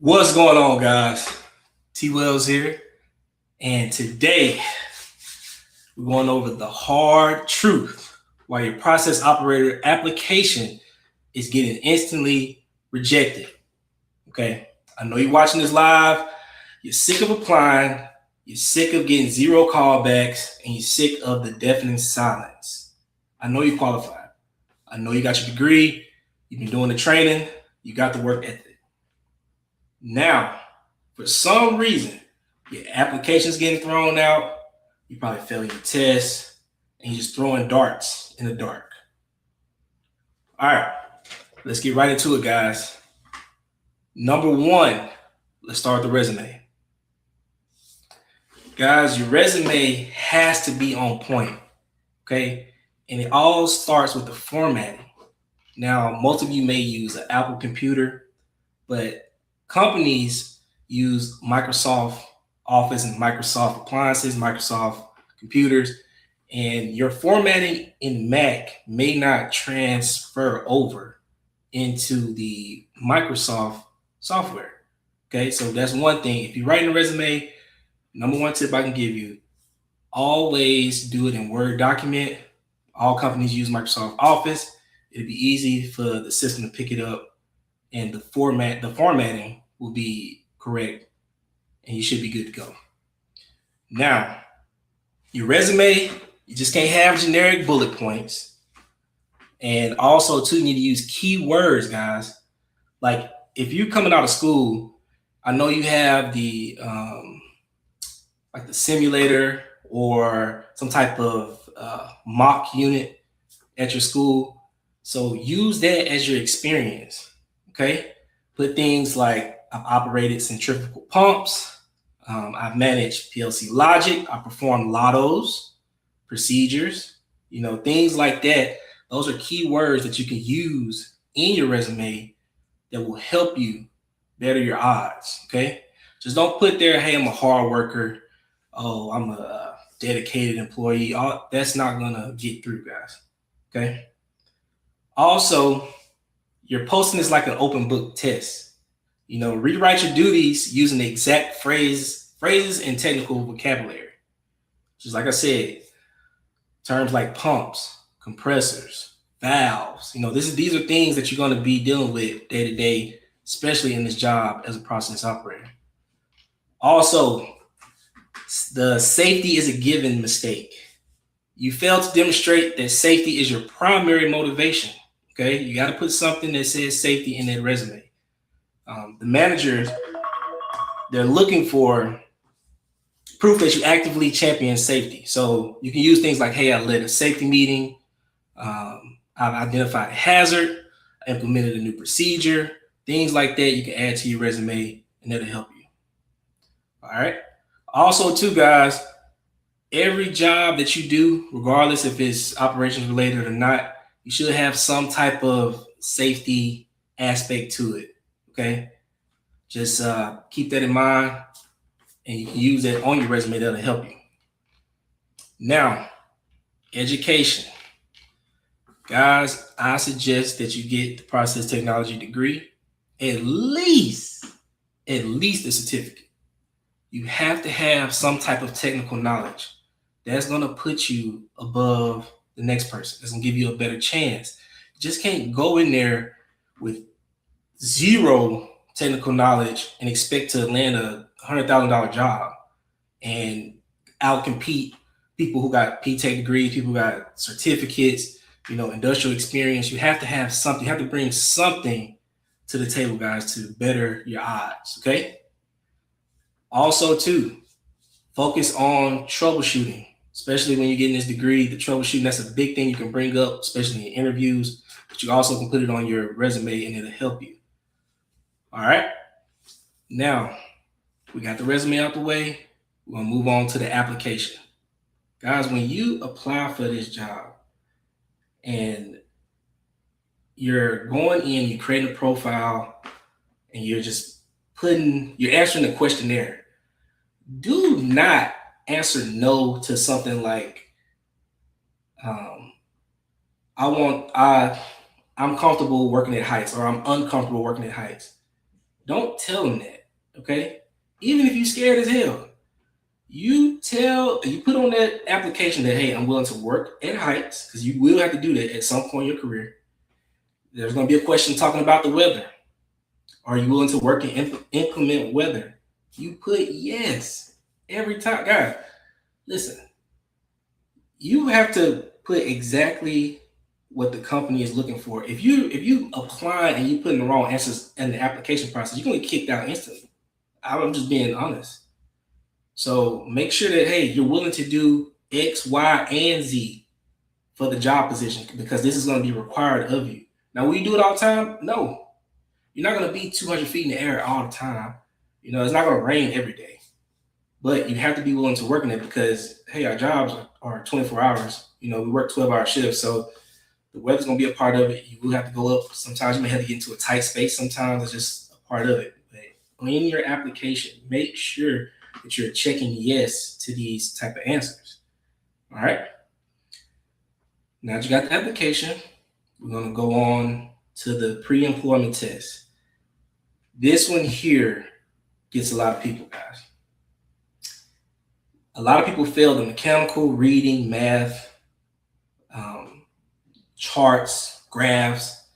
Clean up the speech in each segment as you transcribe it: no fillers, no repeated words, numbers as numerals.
What's going on, guys? T Wells here, and today we're going over the hard truth why your process operator application is getting instantly rejected. Okay, I know you're watching this live, you're sick of applying, you're sick of getting zero callbacks, and you're sick of the deafening silence. I know you're qualified. I know you got your degree, you've been doing the training, you got the work ethic. Now, for some reason, your application's getting thrown out, you probably failing your test, and you're just throwing darts in the dark. All right, let's get right into it, guys. Number one, let's start with the resume. Guys, your resume has to be on point, okay? And it all starts with the formatting. Now, most of you may use an Apple computer, but companies use Microsoft Office and Microsoft appliances, Microsoft computers, and your formatting in Mac may not transfer over into the Microsoft software. Okay, so that's one thing. If you're writing a resume, number one tip I can give you, always do it in Word document. All companies use Microsoft Office. It'll be easy for the system to pick it up, and the formatting will be correct, and you should be good to go. Now, your resume, you just can't have generic bullet points. And also, too, you need to use keywords, guys. Like if you're coming out of school, I know you have the like the simulator or some type of mock unit at your school. So use that as your experience. Okay, put things like I've operated centrifugal pumps. I've managed PLC logic. I performed lottos, procedures, things like that. Those are key words that you can use in your resume that will help you better your odds. Okay. Just don't put there, hey, I'm a hard worker. Oh, I'm a dedicated employee. That's not going to get through, guys. Okay. Also, your posting is like an open book test. Rewrite your duties using the exact phrases and technical vocabulary. Just like I said, terms like pumps, compressors, valves. These are things that you're going to be dealing with day to day, especially in this job as a process operator. Also, the safety is a given mistake. You fail to demonstrate that safety is your primary motivation. Okay, you got to put something that says safety in that resume. The managers, they're looking for proof that you actively champion safety. So you can use things like, hey, I led a safety meeting. I've identified a hazard, I implemented a new procedure, things like that you can add to your resume, and that'll help you. All right. Also, too, guys, every job that you do, regardless if it's operations related or not, you should have some type of safety aspect to it. Okay. Just keep that in mind, and you can use that on your resume. That'll help you. Now, education. Guys, I suggest that you get the process technology degree, at least a certificate. You have to have some type of technical knowledge. That's going to put you above the next person. That's going to give you a better chance. You just can't go in there with zero technical knowledge and expect to land a $100,000 job and outcompete people who got P-Tech degrees, people who got certificates, industrial experience. You have to have something. You have to bring something to the table, guys, to better your odds. Okay. Also, too, focus on troubleshooting, especially when you're getting this degree. The troubleshooting, that's a big thing you can bring up, especially in interviews, but you also can put it on your resume and it'll help you. All right. Now, we got the resume out the way. We're going to move on to the application. Guys, when you apply for this job and you're going in, you're creating a profile, and you're answering the questionnaire, do not answer no to something like, I'm comfortable working at heights, or I'm uncomfortable working at heights. Don't tell them that, okay? Even if you're scared as hell, you put on that application that, hey, I'm willing to work at heights, because you will have to do that at some point in your career. There's going to be a question talking about the weather. Are you willing to work in inclement weather? You put yes every time. Guys, listen, you have to put exactly what the company is looking for. If you apply and you put in the wrong answers in the application process, you're gonna get kicked out instantly. I'm just being honest. So make sure that, hey, you're willing to do X, Y, and Z for the job position, because this is going to be required of you. Now, will you do it all the time? No. You're not going to be 200 feet in the air all the time. It's not going to rain every day. But you have to be willing to work in it, because, hey, our jobs are 24 hours. We work 12-hour shifts. So the weather's going to be a part of it. You will have to go up. Sometimes you may have to get into a tight space. Sometimes it's just a part of it. But in your application, make sure that you're checking yes to these type of answers. All right. Now that you got the application, we're going to go on to the pre-employment test. This one here gets a lot of people, guys. A lot of people fail the mechanical, reading, math, charts, graphs.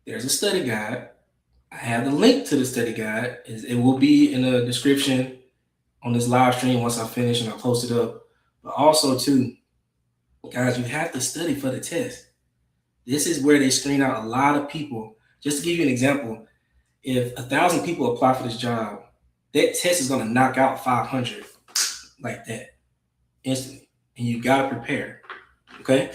There's a study guide. I have the link to the study guide. It will be in the description on this live stream once I finish and I post it up. But also, too, guys, you have to study for the test. This is where they screen out a lot of people. Just to give you an example, if 1,000 people apply for this job, that test is going to knock out 500 like that instantly. And you got to prepare. Okay?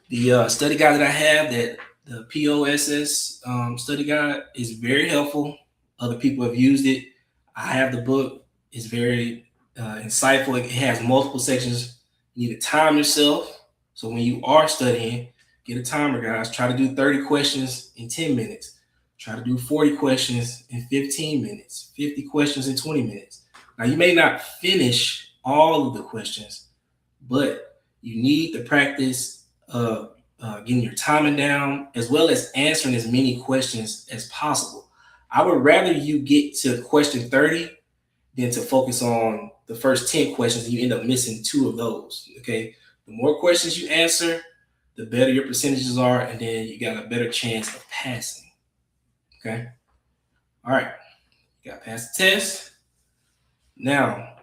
The study guide that I have, that the POSS study guide, is very helpful. Other people have used it. I have the book. It's very insightful. It has multiple sections. You need to time yourself. So when you are studying, get a timer, guys. Try to do 30 questions in 10 minutes. Try to do 40 questions in 15 minutes, 50 questions in 20 minutes. Now, you may not finish all of the questions, but you need to practice getting your timing down, as well as answering as many questions as possible. I would rather you get to question 30 than to focus on the first 10 questions and you end up missing 2 of those. Okay. The more questions you answer, the better your percentages are, and then you got a better chance of passing. Okay. All right. You got to pass the test. Now,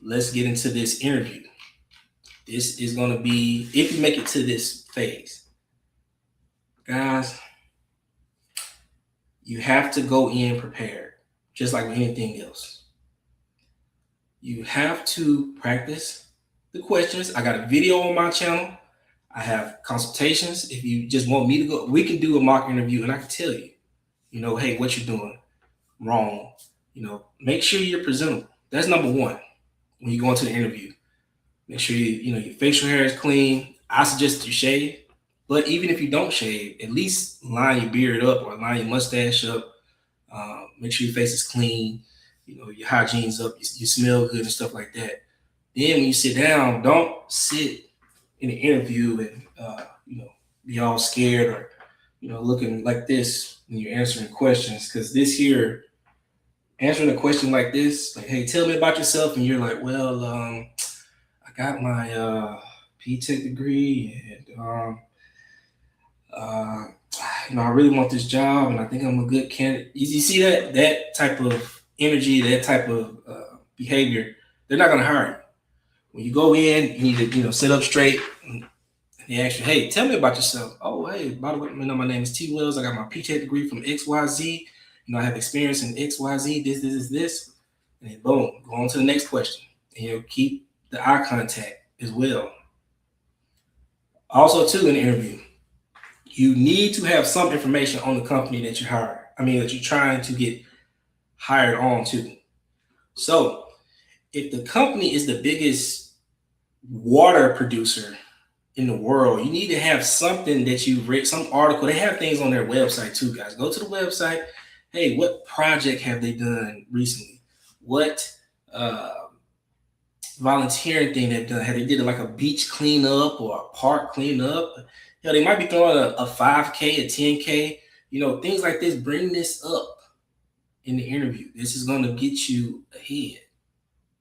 let's get into this interview. This is going to be, if you make it to this phase, guys, you have to go in prepared, just like with anything else. You have to practice the questions. I got a video on my channel. I have consultations. If you just want me to go, we can do a mock interview and I can tell you, hey, what you're doing wrong. Make sure you're presentable. That's number one when you go into the interview. Make sure your facial hair is clean. I suggest you shave, but even if you don't shave, at least line your beard up or line your mustache up. Make sure your face is clean. Your hygiene's up. You smell good and stuff like that. Then when you sit down, don't sit in an interview and be all scared or looking like this when you're answering questions, because this here, answering a question like this, like, hey, tell me about yourself, and you're like, well, I got my P-Tech degree, and I really want this job, and I think I'm a good candidate. You see that type of energy, that type of behavior, they're not going to hire you. When you go in, you need to sit up straight. And they ask you, hey, tell me about yourself. Oh, hey, by the way, my name is T. Wells. I got my P-Tech degree from XYZ. I have experience in XYZ, this. And then boom, go on to the next question. And keep the eye contact as well. Also, too, in the interview, you need to have some information on the company that that you're trying to get hired on to. So if the company is the biggest water producer in the world, you need to have something that you've read, some article. They have things on their website too, guys. Go to the website. Hey, what project have they done recently? What volunteering thing they've done? Have they did like a beach cleanup or a park cleanup? They might be throwing a 5K, a 10K, things like this. Bring this up. in the interview. This is going to get you ahead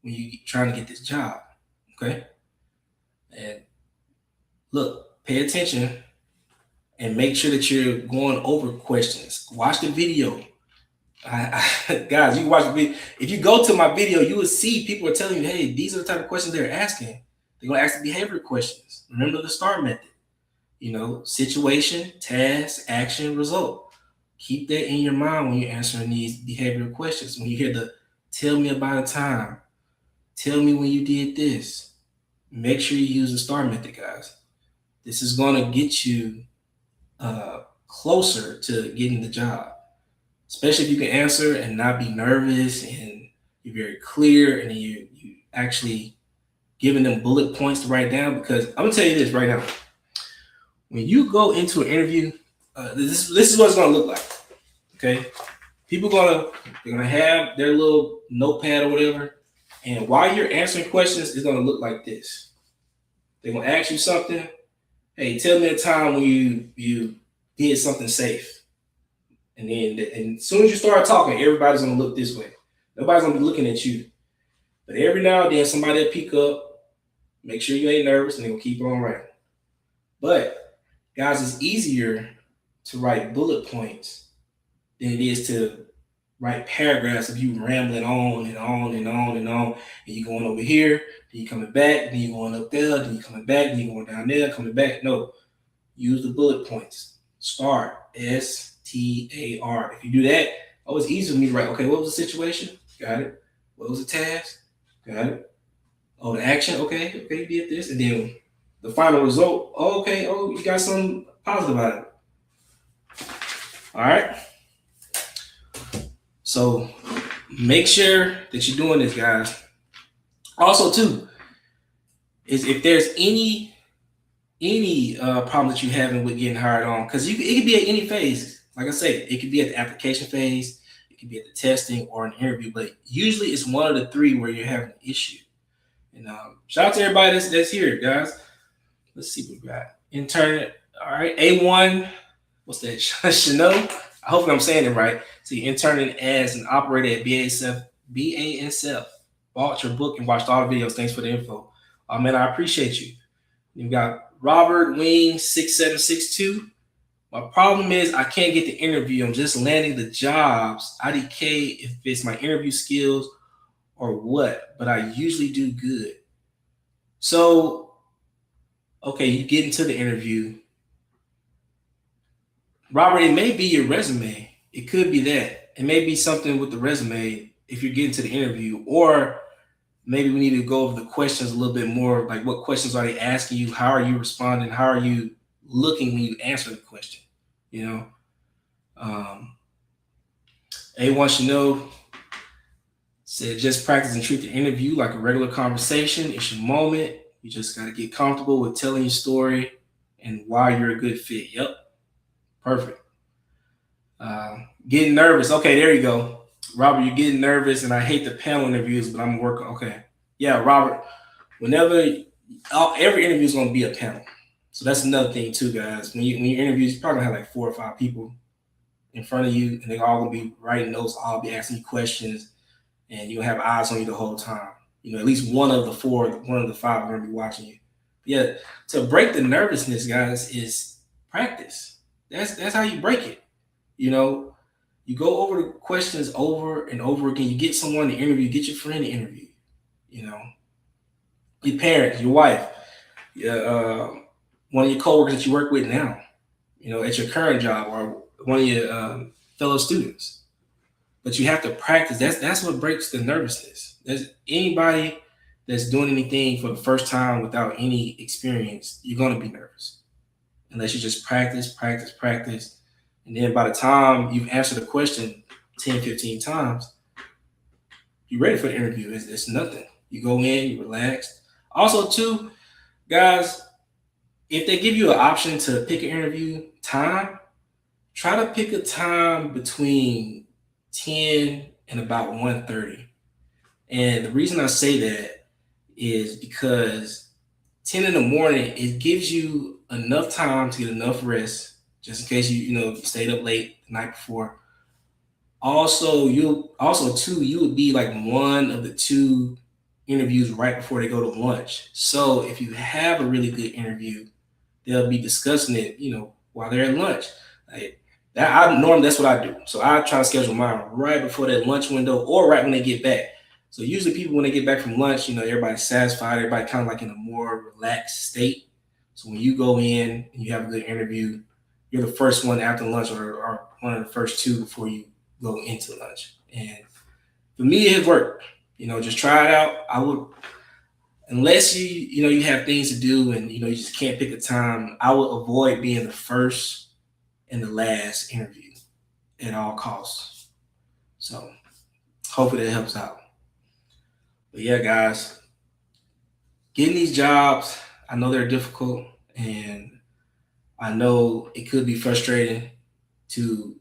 when you're trying to get this job. Okay. And look, pay attention and make sure that you're going over questions. Watch the video. Guys, you watch the video. If you go to my video, you will see people are telling you, hey, these are the type of questions they're asking. They're going to ask the behavior questions. Remember the STAR method. Situation, task, action, result. Keep that in your mind when you're answering these behavioral questions. When you hear the tell me about a time, tell me when you did this, make sure you use the STAR method, guys. This is going to get you closer to getting the job, especially if you can answer and not be nervous and you're very clear and then you actually giving them bullet points to write down. Because I'm gonna tell you this right now: when you go into an interview, this is what it's gonna look like. Okay, they're gonna have their little notepad or whatever, and while you're answering questions, it's gonna look like this. They're gonna ask you something. Hey, tell me a time when you did something safe. And as soon as you start talking, everybody's gonna look this way. Nobody's gonna be looking at you. But every now and then somebody will peek up, make sure you ain't nervous, and they're gonna keep on writing. But guys, it's easier to write bullet points than it is to write paragraphs of you rambling on and on and on and on. And you going over here, then you coming back, then you going up there, then you coming back, then you going down there, coming back. No. Use the bullet points. STAR. STAR. If you do that, it's easy for me to write, okay, what was the situation? Got it. What was the task? Got it. Oh, the action? Okay, you did this. And then the final result, okay, you got something positive out of it. All right. So make sure that you're doing this, guys. Also, too, is if there's any problem that you're having with getting hired on, because it could be at any phase. Like I say, it could be at the application phase, it could be at the testing or an interview, but usually it's one of the three where you're having an issue. And shout out to everybody that's here, guys. Let's see what we got. Intern, all right, A1, what's that? Chanel. I hope I'm saying it right. So you're interning as an operator at BASF. Bought your book and watched all the videos. Thanks for the info. Man, I appreciate you. You've got Robert Wing 6762. My problem is I can't get the interview. I'm just landing the jobs. IDK if it's my interview skills or what, but I usually do good. So, okay, you get into the interview. Robert, it may be your resume. It could be that. It may be something with the resume if you're getting to the interview, or maybe we need to go over the questions a little bit more. Like, what questions are they asking you? How are you responding? How are you looking when you answer the question? A1 Chanel said, just practice and treat the interview like a regular conversation. It's your moment. You just got to get comfortable with telling your story and why you're a good fit. Yep. Perfect. Getting nervous. Okay, there you go. Robert, you're getting nervous, and I hate the panel interviews, but I'm working. Okay. Yeah, Robert, every interview is going to be a panel. So that's another thing too, guys. When you interview, you probably have like 4 or 5 people in front of you, and they're all going to be writing notes. I'll be asking you questions, and you'll have eyes on you the whole time. At least one of the 4, one of the 5 are going to be watching you. Yeah, to break the nervousness, guys, is practice. That's how you break it. You go over the questions over and over again. You get someone to interview, get your friend to interview. Your parents, your wife, one of your coworkers that you work with now, at your current job, or one of your fellow students. But you have to practice. That's what breaks the nervousness. There's anybody that's doing anything for the first time without any experience, you're going to be nervous. Unless you just practice. And then by the time you've answered the question 10, 15 times, you're ready for the interview. It's nothing. You go in, you relax. Also, too, guys, if they give you an option to pick an interview time, try to pick a time between 10 and about 1:30. And the reason I say that is because 10 in the morning, it gives you enough time to get enough rest, just in case you stayed up late the night before. Also, you would be like one of the two interviews right before they go to lunch. So if you have a really good interview, they'll be discussing it, while they're at lunch. Like that, normally that's what I do. So I try to schedule mine right before that lunch window or right when they get back. So usually people when they get back from lunch, everybody's satisfied, everybody kind of like in a more relaxed state. So when you go in and you have a good interview, you're the first one after lunch or one of the first two before you go into lunch. And for me, it worked. Just try it out. I would, unless you have things to do and you just can't pick a time, I would avoid being the first and the last interview at all costs. So hopefully that helps out. But yeah, guys, getting these jobs, I know they're difficult and I know it could be frustrating to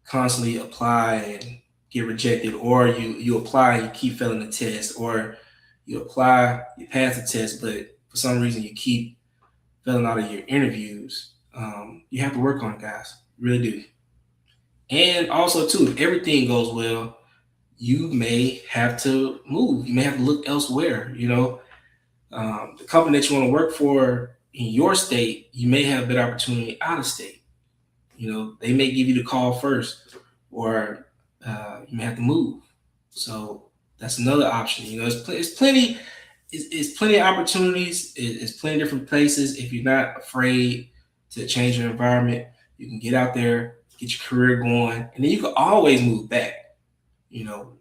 constantly apply and get rejected, or you apply and you keep failing the test, or you apply, you pass the test, but for some reason you keep failing out of your interviews. You have to work on it, guys. You really do. And also, too, if everything goes well, you may have to move. You may have to look elsewhere. The company that you want to work for in your state, you may have a better opportunity out of state. They may give you the call first, or you may have to move. So that's another option. It's plenty. It's plenty of opportunities. It's plenty of different places. If you're not afraid to change your environment, you can get out there, get your career going, and then you can always move back.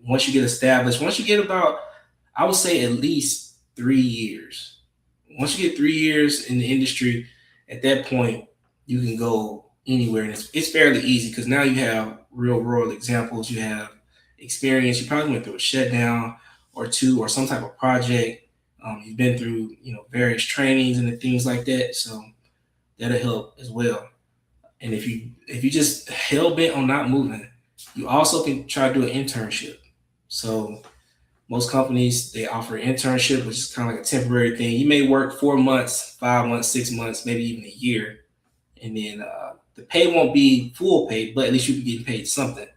Once you get established, once you get about, I would say at least 3 years. Once you get 3 years in the industry, at that point, you can go anywhere. And it's fairly easy because now you have real world examples. You have experience. You probably went through a shutdown or two or some type of project. You've been through, various trainings and things like that. So that'll help as well. And if you just hell bent on not moving, you also can try to do an internship. So most companies they offer an internship, which is kind of like a temporary thing. You may work 4 months, 5 months, 6 months, maybe even a year, and then the pay won't be full pay, but at least you'll be getting paid something,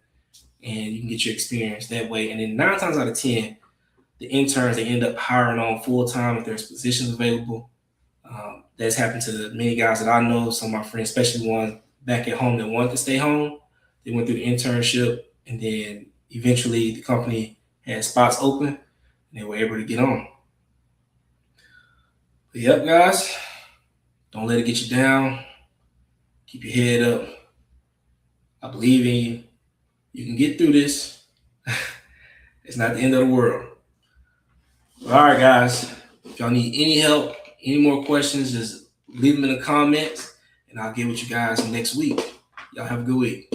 and you can get your experience that way. And then 9 times out of 10, the interns they end up hiring on full time if there's positions available. That's happened to many guys that I know. Some of my friends, especially one back at home that wanted to stay home, they went through the internship, and then eventually the company had spots open, and they were able to get on. But yep, guys, don't let it get you down. Keep your head up. I believe in you. You can get through this. It's not the end of the world. All right, guys. If y'all need any help, any more questions, just leave them in the comments, and I'll get with you guys next week. Y'all have a good week.